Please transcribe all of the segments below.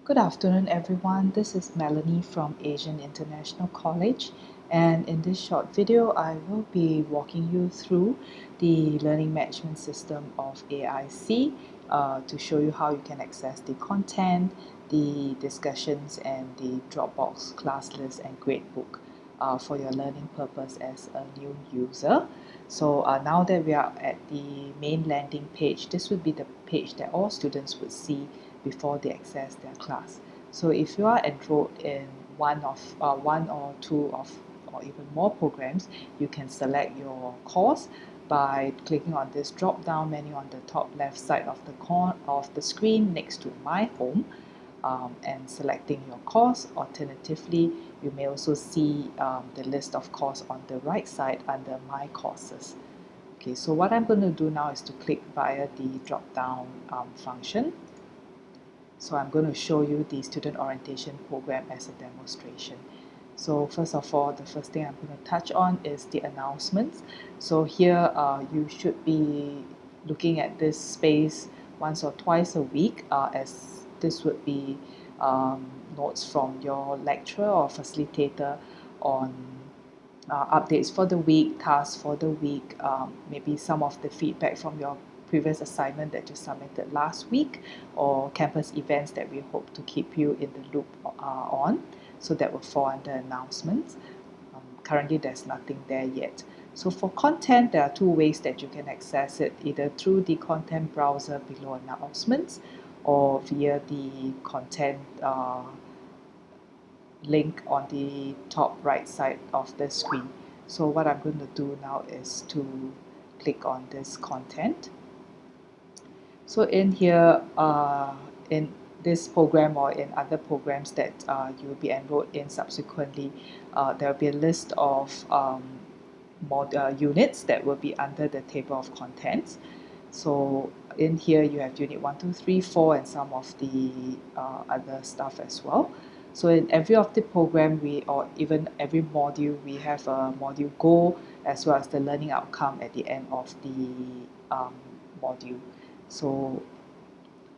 Good afternoon, everyone. This is Melanie from Asian International College, and in this short video, I will be walking you through the learning management system of AIC to show you how you can access the content, the discussions, and the Dropbox class list and gradebook for your learning purpose as a new user. So now that we are at the main landing page, this would be the page that all students would see before they access their class. So if you are enrolled in one or two or even more programs, you can select your course by clicking on this drop down menu on the top left side of the screen next to My Home, and selecting your course. Alternatively, you may also see the list of courses on the right side under My Courses. Okay, so what I'm going to do now is to click via the drop down function. So I'm going to show you the student orientation program as a demonstration. So first of all, the first thing I'm going to touch on is the announcements. So here you should be looking at this space once or twice a week, as this would be notes from your lecturer or facilitator on updates for the week, tasks for the week, maybe some of the feedback from your previous assignment that you submitted last week, or campus events that we hope to keep you in the loop on. So that will fall under announcements. Currently, there's nothing there yet. So for content, there are two ways that you can access it, either through the content browser below announcements or via the content link on the top right side of the screen. So what I'm going to do now is to click on this content. So in here, in this program or in other programs that you will be enrolled in subsequently, there will be a list of units that will be under the table of contents. So in here you have unit 1, 2, 3, 4 and some of the other stuff as well. So in every of the program or even every module, we have a module goal as well as the learning outcome at the end of the module. So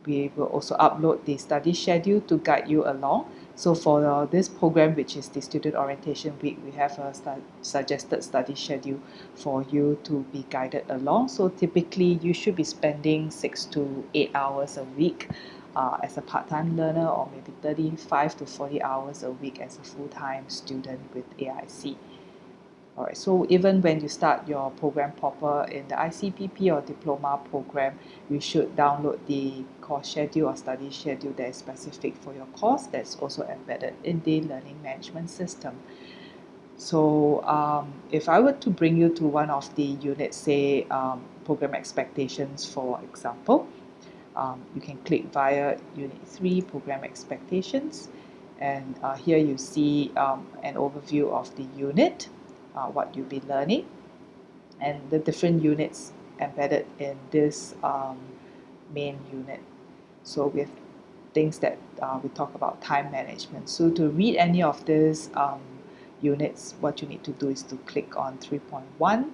we will also upload the study schedule to guide you along. So for this program, which is the Student Orientation Week, we have a suggested study schedule for you to be guided along. So typically, you should be spending 6 to 8 hours a week as a part-time learner, or maybe 35 to 40 hours a week as a full-time student with AIC. Alright, so even when you start your program proper in the ICPP or diploma program, you should download the course schedule or study schedule that is specific for your course, that's also embedded in the learning management system. So if I were to bring you to one of the units, say program expectations for example, you can click via Unit 3 Program Expectations, and here you see an overview of the unit, what you'll be learning, and the different units embedded in this main unit. So we have things that we talk about time management. So to read any of these units, what you need to do is to click on 3.1,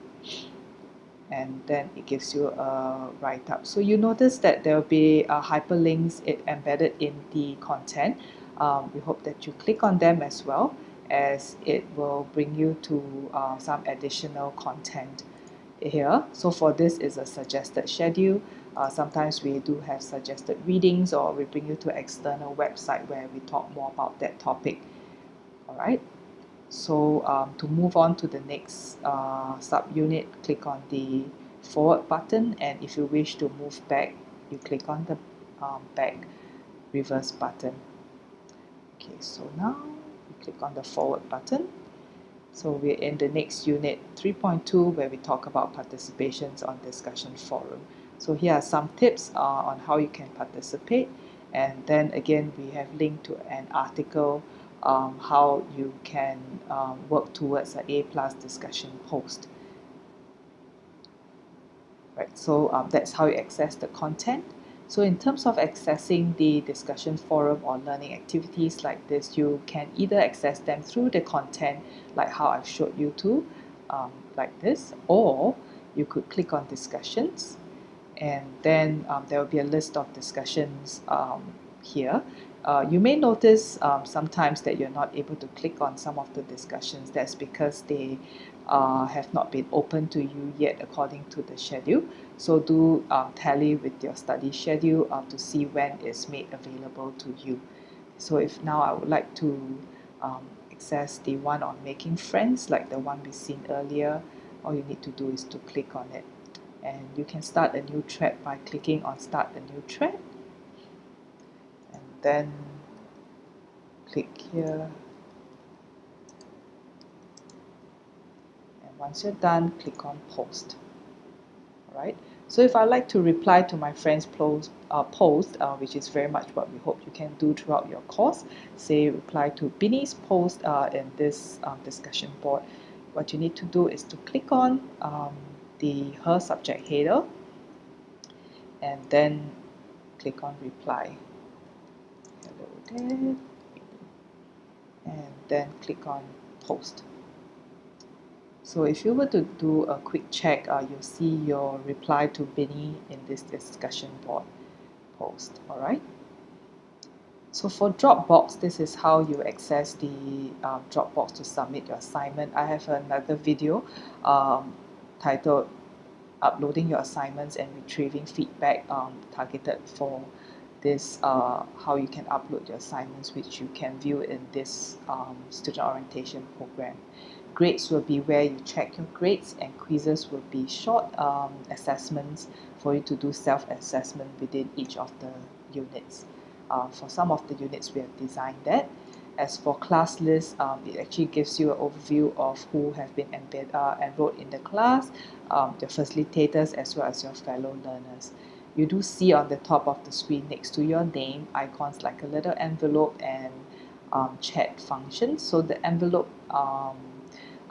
and then it gives you a write-up. So you notice that there will be hyperlinks embedded in the content. We hope that you click on them as well, as it will bring you to some additional content here. So for this is a suggested schedule. Sometimes we do have suggested readings, or we bring you to an external website where we talk more about that topic. All right. So to move on to the next subunit, click on the forward button, and if you wish to move back, you click on the back reverse button. Okay, so now we click on the forward button. So we're in the next unit 3.2, where we talk about participations on discussion forum. So here are some tips on how you can participate, and then again we have linked to an article how you can work towards an A+ discussion post. Right, so that's how you access the content. So in terms of accessing the discussion forum or learning activities like this, you can either access them through the content, like how I've showed you to, like this, or you could click on discussions, and then there will be a list of discussions here. You may notice sometimes that you're not able to click on some of the discussions. That's because they have not been open to you yet according to the schedule. So do tally with your study schedule to see when it's made available to you. So if now I would like to access the one on making friends, like the one we seen earlier, all you need to do is to click on it. And you can start a new thread by clicking on start a new thread. And then click here. And once you're done, click on post. Alright. So if I like to reply to my friend's post, which is very much what we hope you can do throughout your course, say reply to Binny's post in this discussion board, what you need to do is to click on the her subject header and then click on reply. Hello there. And then click on post. So if you were to do a quick check, you'll see your reply to Binny in this discussion board post. Alright. So for Dropbox, this is how you access the Dropbox to submit your assignment. I have another video titled Uploading Your Assignments and Retrieving Feedback targeted for this how you can upload your assignments, which you can view in this student orientation program. Grades will be where you check your grades, and quizzes will be short assessments for you to do self-assessment within each of the units. For some of the units we have designed that. As for class list, it actually gives you an overview of who have been enrolled in the class, your facilitators as well as your fellow learners. You do see on the top of the screen next to your name icons like a little envelope and chat function. So the envelope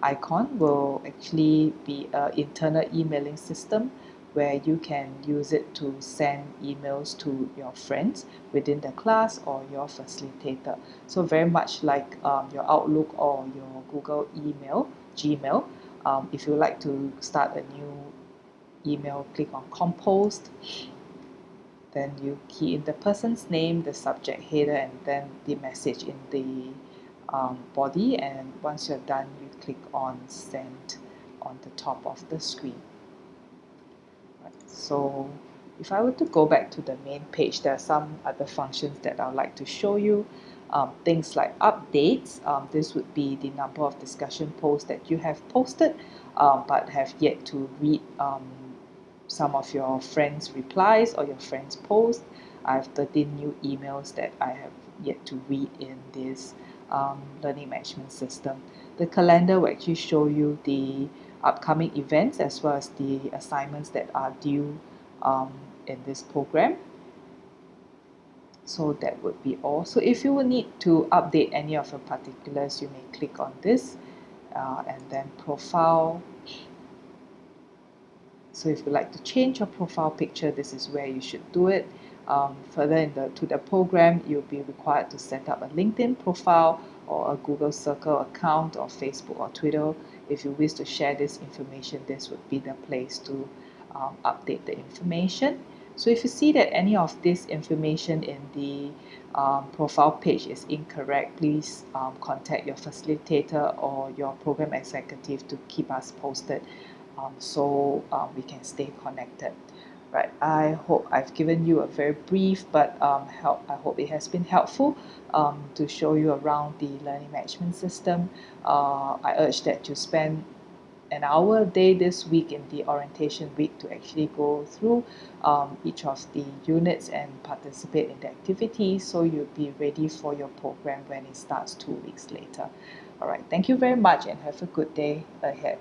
icon will actually be an internal emailing system where you can use it to send emails to your friends within the class or your facilitator. So very much like your Outlook or your Google email, Gmail. If you like to start a new email, click on compose. Then you key in the person's name, the subject header, and then the message in the body. And once you're done, you click on send on the top of the screen. Right. So if I were to go back to the main page, there are some other functions that I would like to show you. Things like updates. This would be the number of discussion posts that you have posted but have yet to read some of your friends' replies or your friends' posts. I have 13 new emails that I have yet to read in this learning management system. The calendar will actually show you the upcoming events as well as the assignments that are due in this program. So that would be all. So if you will need to update any of your particulars, you may click on this and then profile. So if you like to change your profile picture, this is where you should do it. Further to the program, you'll be required to set up a LinkedIn profile or a Google Circle account or Facebook or Twitter. If you wish to share this information, this would be the place to update the information. So if you see that any of this information in the profile page is incorrect, please contact your facilitator or your program executive to keep us posted so we can stay connected. Right, I hope I've given you a very brief but I hope it has been helpful to show you around the learning management system. I urge that you spend an hour a day this week in the orientation week to actually go through each of the units and participate in the activities so you'll be ready for your program when it starts 2 weeks later. All right, thank you very much and have a good day ahead.